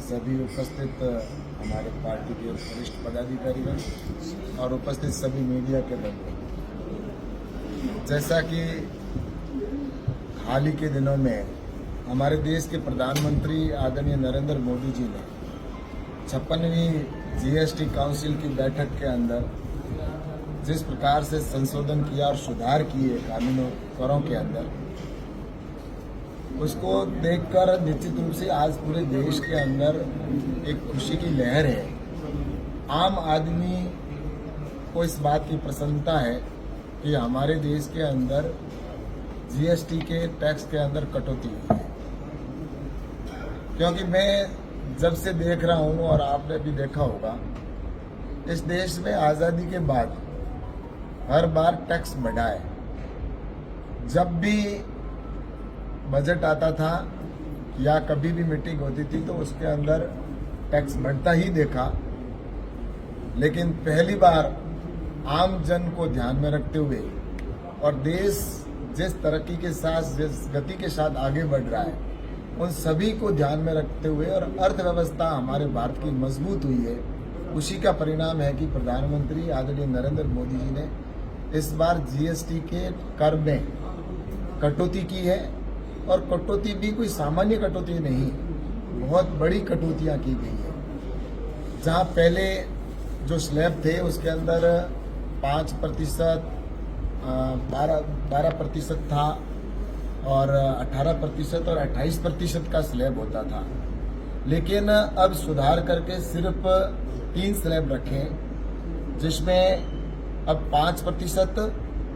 सभी उपस्थित हमारे पार्टी के वरिष्ठ पदाधिकारीगण और उपस्थित सभी मीडिया के बंधु, जैसा कि हाल ही के दिनों में हमारे देश के प्रधानमंत्री आदरणीय नरेंद्र मोदी जी ने 56वीं जीएसटी काउंसिल की बैठक के अंदर जिस प्रकार से संशोधन किया और सुधार किए कानूनों करों के अंदर, उसको देखकर निश्चित रूप से आज पूरे देश के अंदर एक खुशी की लहर है। आम आदमी को इस बात की प्रसन्नता है कि हमारे देश के अंदर जीएसटी के टैक्स के अंदर कटौती हुई है, क्योंकि मैं जब से देख रहा हूं और आपने भी देखा होगा, इस देश में आज़ादी के बाद हर बार टैक्स बढ़ा है। जब भी बजट आता था या कभी भी मीटिंग होती थी तो उसके अंदर टैक्स बढ़ता ही देखा, लेकिन पहली बार आम जन को ध्यान में रखते हुए और देश जिस तरक्की के साथ, जिस गति के साथ आगे बढ़ रहा है, उन सभी को ध्यान में रखते हुए और अर्थव्यवस्था हमारे भारत की मजबूत हुई है। उसी का परिणाम है कि प्रधानमंत्री आदरणीय नरेंद्र मोदी जी ने इस बार जीएसटी के कर में कटौती की है, और कटौती भी कोई सामान्य कटौती नहीं, बहुत बड़ी कटौतियां की गई है। जहां पहले जो स्लैब थे उसके अंदर 5%, 12% था और 18% और 28% का स्लैब होता था, लेकिन अब सुधार करके सिर्फ 3 स्लैब रखे, जिसमें अब 5%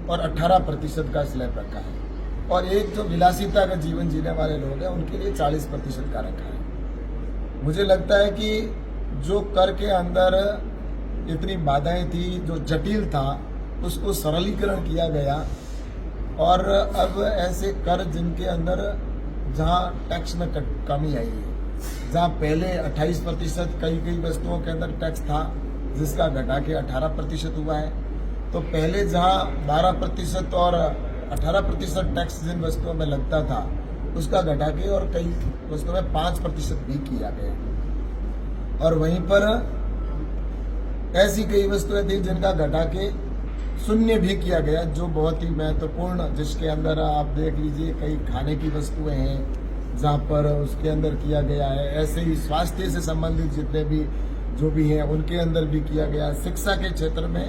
और 18% का स्लैब रखा है, और एक जो विलासिता का जीवन जीने वाले लोग हैं उनके लिए 40% का रखा है। मुझे लगता है कि जो कर के अंदर इतनी बाधाएं थी, जो जटिल था, उसको सरलीकरण किया गया, और अब ऐसे कर जिनके अंदर जहां टैक्स में कमी आई है, जहां पहले 28% कई वस्तुओं के अंदर टैक्स था जिसका घटा के 18% हुआ है, तो पहले जहां 12% और 18% टैक्स जिन वस्तुओं में लगता था उसका घटा के और कई वस्तुओं में 5% भी किया गया, और वहीं पर ऐसी कई वस्तुएं थी जिनका घटा के 0 भी किया गया, जो बहुत ही महत्वपूर्ण, जिसके अंदर आप देख लीजिए कई खाने की वस्तुएं हैं जहां पर उसके अंदर किया गया है। ऐसे ही स्वास्थ्य से संबंधित जितने भी जो भी हैं उनके अंदर भी किया गया। शिक्षा के क्षेत्र में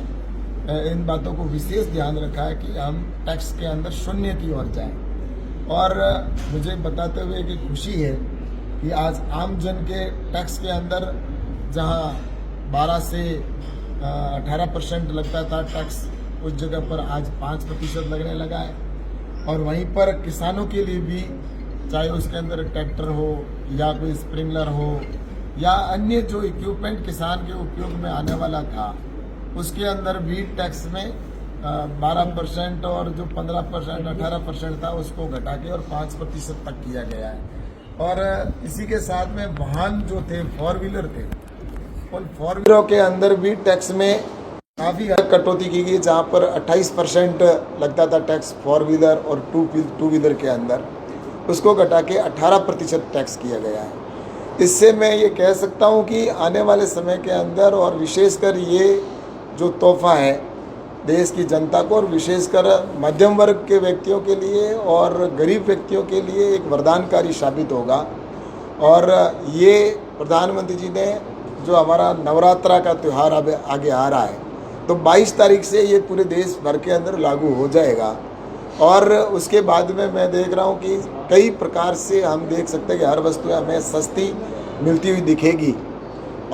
इन बातों को विशेष ध्यान रखा है कि हम टैक्स के अंदर 0 की ओर जाएं, और मुझे बताते हुए कि खुशी है कि आज आम जन के टैक्स के अंदर जहां 12 से 18% लगता था टैक्स, उस जगह पर आज 5% लगने लगा है, और वहीं पर किसानों के लिए भी, चाहे उसके अंदर ट्रैक्टर हो या कोई स्प्रिंकलर हो या अन्य जो इक्विपमेंट किसान के उपयोग में आने वाला था, उसके अंदर भी टैक्स में 12% और जो 15%, 18% था उसको घटा के और 5% तक किया गया है। और इसी के साथ में वाहन जो थे, 4 व्हीलर थे, उन 4 व्हीलरों के अंदर भी टैक्स में काफ़ी कटौती की गई, जहाँ पर 28% लगता था टैक्स 4 व्हीलर और 2 व्हीलर के अंदर, उसको घटा के 18% टैक्स किया गया है। इससे मैं ये कह सकता हूँ कि आने वाले समय के अंदर, और विशेषकर ये जो तोहफा है देश की जनता को और विशेषकर मध्यम वर्ग के व्यक्तियों के लिए और गरीब व्यक्तियों के लिए एक वरदानकारी साबित होगा। और ये प्रधानमंत्री जी ने जो हमारा नवरात्रा का त्यौहार अब आगे आ रहा है, तो 22 तारीख से ये पूरे देश भर के अंदर लागू हो जाएगा, और उसके बाद में मैं देख रहा हूँ कि कई प्रकार से हम देख सकते हैं कि हर वस्तु हमें सस्ती मिलती हुई दिखेगी,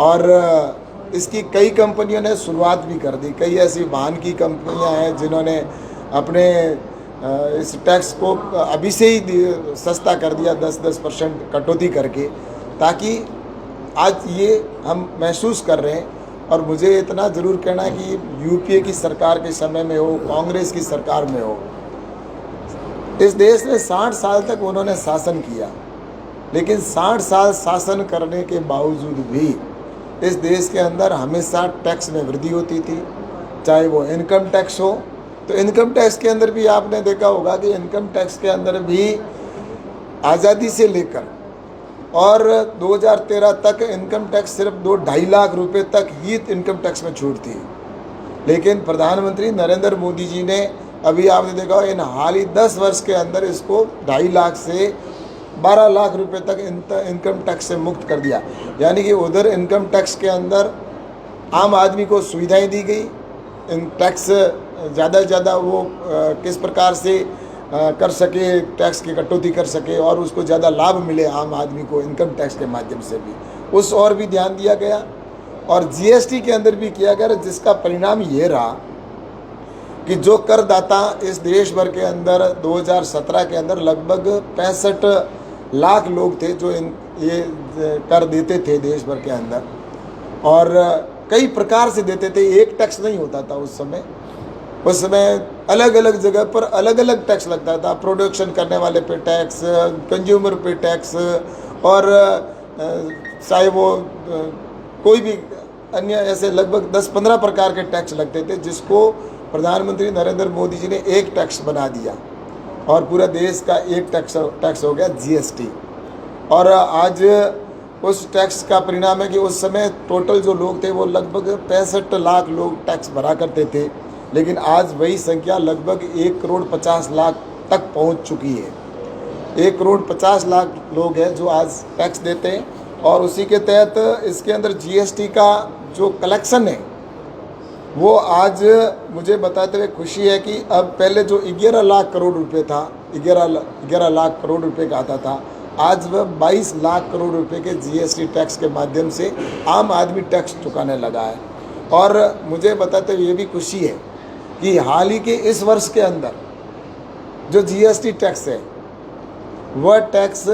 और इसकी कई कंपनियों ने शुरुआत भी कर दी। कई ऐसी वाहन की कंपनियां हैं जिन्होंने अपने इस टैक्स को अभी से ही सस्ता कर दिया, 10% कटौती करके, ताकि आज ये हम महसूस कर रहे हैं। और मुझे इतना ज़रूर कहना है कि यूपीए की सरकार के समय में हो, कांग्रेस की सरकार में हो, इस देश में 60 साल तक उन्होंने शासन किया, लेकिन 60 साल शासन करने के बावजूद भी इस देश के अंदर हमेशा टैक्स में वृद्धि होती थी। चाहे वो इनकम टैक्स हो, तो इनकम टैक्स के अंदर भी आपने देखा होगा कि इनकम टैक्स के अंदर भी आज़ादी से लेकर और 2013 तक इनकम टैक्स सिर्फ 2-2.5 लाख रुपए तक ही इनकम टैक्स में छूट थी। लेकिन प्रधानमंत्री नरेंद्र मोदी जी ने अभी आपने देखा इन हाल ही 10 वर्ष के अंदर इसको 2.5 लाख से 12 लाख रुपए तक इनकम टैक्स से मुक्त कर दिया। यानी कि उधर इनकम टैक्स के अंदर आम आदमी को सुविधाएं दी गई, इन टैक्स ज़्यादा से ज़्यादा वो किस प्रकार से कर सके, टैक्स की कटौती कर सके और उसको ज़्यादा लाभ मिले आम आदमी को इनकम टैक्स के माध्यम से भी, उस और भी ध्यान दिया गया। और जीएसटी के अंदर भी किया गया, जिसका परिणाम ये रहा कि जो करदाता इस देश भर के अंदर 2017 के अंदर लगभग 65 लाख लोग थे जो ये कर देते थे देश भर के अंदर, और कई प्रकार से देते थे, एक टैक्स नहीं होता था उस समय। उस समय अलग अलग जगह पर अलग अलग टैक्स लगता था, प्रोडक्शन करने वाले पे टैक्स, कंज्यूमर पे टैक्स, और चाहे वो कोई भी अन्य ऐसे लगभग 10-15 प्रकार के टैक्स लगते थे, जिसको प्रधानमंत्री नरेंद्र मोदी जी ने एक टैक्स बना दिया और पूरा देश का एक टैक्स हो गया जीएसटी। और आज उस टैक्स का परिणाम है कि उस समय टोटल जो लोग थे वो लगभग 65 लाख लोग टैक्स भरा करते थे, लेकिन आज वही संख्या लगभग 1,50,00,000 तक पहुंच चुकी है। 1,50,00,000 लोग हैं जो आज टैक्स देते हैं, और उसी के तहत इसके अंदर जीएसटी का जो कलेक्शन है वो आज मुझे बताते हुए खुशी है कि अब पहले जो 11 लाख करोड़ रुपए था, 11 लाख करोड़ रुपए का आता था, आज वह 22 लाख करोड़ रुपए के जीएसटी टैक्स के माध्यम से आम आदमी टैक्स चुकाने लगा है। और मुझे बताते हुए ये भी खुशी है कि हाल ही के इस वर्ष के अंदर जो जीएसटी टैक्स है वह टैक्स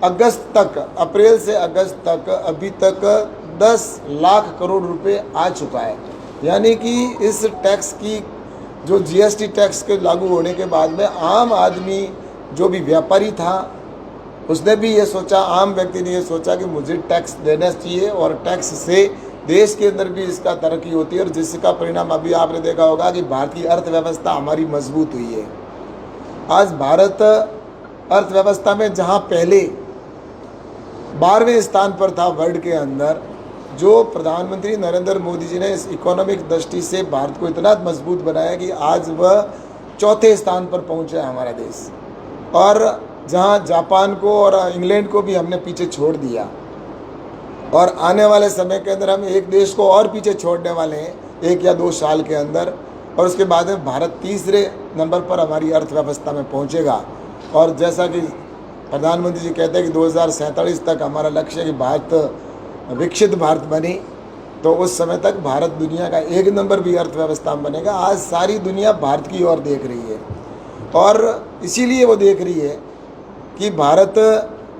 अगस्त तक, अप्रैल से अगस्त तक अभी तक 10 लाख करोड़ रुपए आ चुका है। यानी कि इस टैक्स की जो जीएसटी टैक्स के लागू होने के बाद में आम आदमी जो भी व्यापारी था उसने भी ये सोचा, आम व्यक्ति ने ये सोचा कि मुझे टैक्स देना चाहिए, और टैक्स से देश के अंदर भी इसका तरक्की होती है, और जिसका परिणाम अभी आपने देखा होगा कि भारतीय अर्थव्यवस्था हमारी मजबूत हुई है। आज भारत अर्थव्यवस्था में जहाँ पहले 12वें स्थान पर था वर्ल्ड के अंदर, जो प्रधानमंत्री नरेंद्र मोदी जी ने इस इकोनॉमिक दृष्टि से भारत को इतना मजबूत बनाया कि आज वह 4थे स्थान पर पहुंचा है हमारा देश। और जहां जापान को और इंग्लैंड को भी हमने पीछे छोड़ दिया, और आने वाले समय के अंदर हम एक देश को और पीछे छोड़ने वाले हैं 1 या 2 साल के अंदर, और उसके बाद में भारत 3रे नंबर पर हमारी अर्थव्यवस्था में पहुंचेगा। और जैसा कि प्रधानमंत्री जी कहते हैं कि 2047 तक हमारा लक्ष्य है कि भारत विकसित भारत बने, तो उस समय तक भारत दुनिया का 1 नंबर भी अर्थव्यवस्था में बनेगा। आज सारी दुनिया भारत की ओर देख रही है, और इसीलिए वो देख रही है कि भारत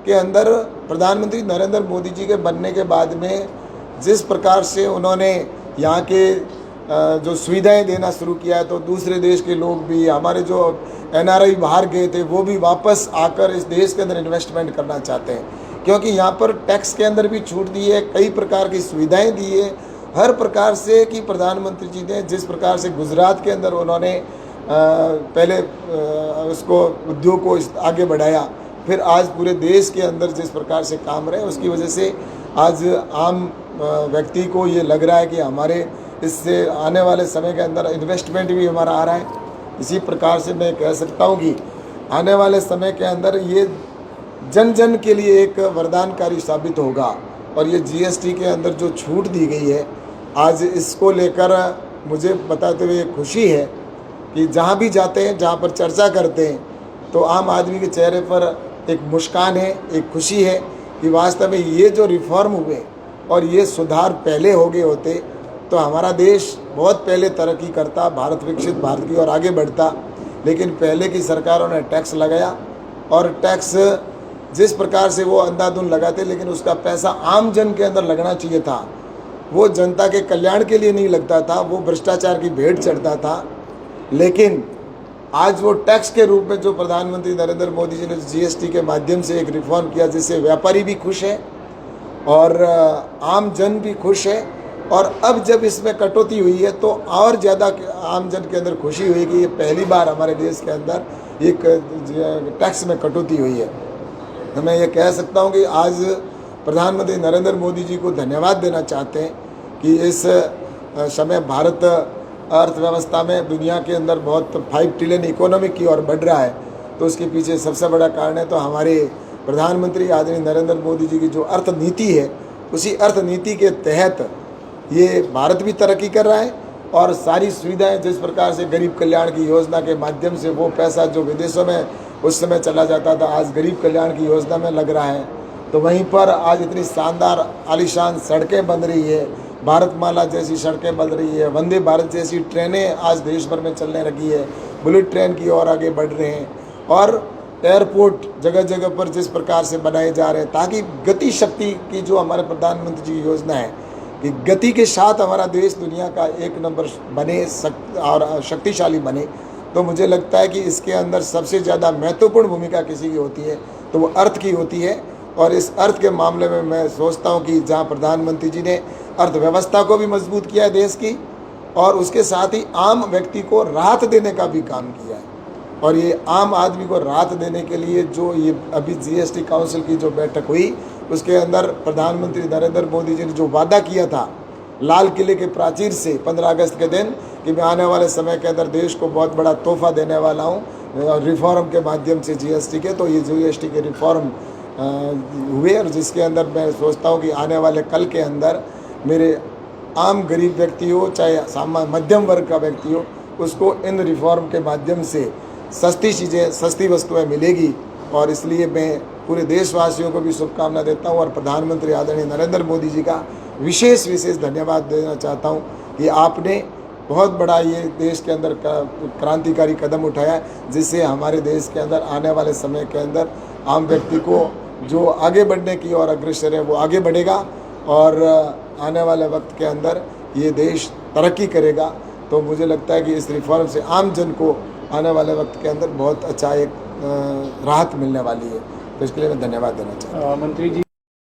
के अंदर प्रधानमंत्री नरेंद्र मोदी जी के बनने के बाद में जिस प्रकार से उन्होंने यहाँ के जो सुविधाएं देना शुरू किया है, तो दूसरे देश के लोग भी, हमारे जो एनआरआई बाहर गए थे वो भी वापस आकर इस देश के अंदर इन्वेस्टमेंट करना चाहते हैं, क्योंकि यहाँ पर टैक्स के अंदर भी छूट दी है, कई प्रकार की सुविधाएं दी है हर प्रकार से। कि प्रधानमंत्री जी ने जिस प्रकार से गुजरात के अंदर उन्होंने पहले उसको उद्योग को आगे बढ़ाया, फिर आज पूरे देश के अंदर जिस प्रकार से काम रहे, उसकी वजह से आज आम व्यक्ति को ये लग रहा है कि हमारे इससे आने वाले समय के अंदर इन्वेस्टमेंट भी हमारा आ रहा है। इसी प्रकार से मैं कह सकता हूँ कि आने वाले समय के अंदर ये जन जन के लिए एक वरदानकारी साबित होगा। और ये जीएसटी के अंदर जो छूट दी गई है, आज इसको लेकर मुझे बताते हुए खुशी है कि जहाँ भी जाते हैं, जहाँ पर चर्चा करते हैं, तो आम आदमी के चेहरे पर एक मुस्कान है, एक खुशी है कि वास्तव में ये जो रिफॉर्म हुए और ये सुधार पहले हो गए होते तो हमारा देश बहुत पहले तरक्की करता, भारत विकसित भारत की ओर आगे बढ़ता। लेकिन पहले की सरकारों ने टैक्स लगाया, और टैक्स जिस प्रकार से वो अंधाधुंध लगाते, लेकिन उसका पैसा आम जन के अंदर लगना चाहिए था, वो जनता के कल्याण के लिए नहीं लगता था, वो भ्रष्टाचार की भेंट चढ़ता था। लेकिन आज वो टैक्स के रूप में जो प्रधानमंत्री नरेंद्र मोदी जी ने जीएसटी के माध्यम से एक रिफॉर्म किया, जिससे व्यापारी भी खुश है और आम जन भी खुश है। और अब जब इसमें कटौती हुई है तो और ज़्यादा आम जन के अंदर खुशी हुई कि ये पहली बार हमारे देश के अंदर एक टैक्स में कटौती हुई है। तो मैं ये कह सकता हूँ कि आज प्रधानमंत्री नरेंद्र मोदी जी को धन्यवाद देना चाहते हैं कि इस समय भारत अर्थव्यवस्था में दुनिया के अंदर बहुत 5 ट्रिलियन इकोनॉमी की ओर बढ़ रहा है, तो उसके पीछे सबसे बड़ा कारण है तो हमारे प्रधानमंत्री आदरणीय नरेंद्र मोदी जी की जो अर्थ नीति है, उसी अर्थ नीति के तहत ये भारत भी तरक्की कर रहा है और सारी सुविधाएं जिस प्रकार से गरीब कल्याण की योजना के माध्यम से वो पैसा जो विदेशों में उस समय चला जाता था आज गरीब कल्याण की योजना में लग रहा है, तो वहीं पर आज इतनी शानदार आलीशान सड़कें बन रही है, भारतमाला जैसी सड़कें बन रही है, वंदे भारत जैसी ट्रेनें आज देश भर में चलने लगी है, बुलेट ट्रेन की ओर आगे बढ़ रहे हैं और एयरपोर्ट जगह जगह पर जिस प्रकार से बनाए जा रहे हैं ताकि गति शक्ति की जो हमारे प्रधानमंत्री जी की योजना है कि गति के साथ हमारा देश दुनिया का 1 नंबर बने और शक्तिशाली बने, तो मुझे लगता है कि इसके अंदर सबसे ज़्यादा महत्वपूर्ण भूमिका किसी की होती है तो वो अर्थ की होती है। और इस अर्थ के मामले में मैं सोचता हूँ कि जहाँ प्रधानमंत्री जी ने अर्थव्यवस्था को भी मजबूत किया है देश की और उसके साथ ही आम व्यक्ति को राहत देने का भी काम किया है, और ये आम आदमी को राहत देने के लिए जो ये अभी जीएसटी काउंसिल की जो बैठक हुई उसके अंदर प्रधानमंत्री नरेंद्र मोदी जी ने जो वादा किया था लाल किले के प्राचीर से 15 अगस्त के दिन कि मैं आने वाले समय के अंदर देश को बहुत बड़ा तोहफा देने वाला हूँ रिफॉर्म के माध्यम से जीएसटी के, तो ये जीएसटी के रिफॉर्म हुए और जिसके अंदर मैं सोचता हूँ कि आने वाले कल के अंदर मेरे आम गरीब व्यक्ति हो चाहे सामान्य मध्यम वर्ग का व्यक्ति हो उसको इन रिफॉर्म के माध्यम से सस्ती चीज़ें सस्ती वस्तुएं मिलेगी। और इसलिए मैं पूरे देशवासियों को भी शुभकामना देता हूँ और प्रधानमंत्री आदरणीय नरेंद्र मोदी जी का विशेष धन्यवाद देना चाहता हूँ कि आपने बहुत बड़ा ये देश के अंदर क्रांतिकारी कदम उठाया जिससे हमारे देश के अंदर आने वाले समय के अंदर आम व्यक्ति को जो आगे बढ़ने की और अग्रसर है वो आगे बढ़ेगा और आने वाले वक्त के अंदर ये देश तरक्की करेगा। तो मुझे लगता है कि इस रिफॉर्म से आम जन को आने वाले वक्त के अंदर बहुत अच्छा एक राहत मिलने वाली है, तो इसके लिए मैं धन्यवाद देना चाहता हूँ। मंत्री जी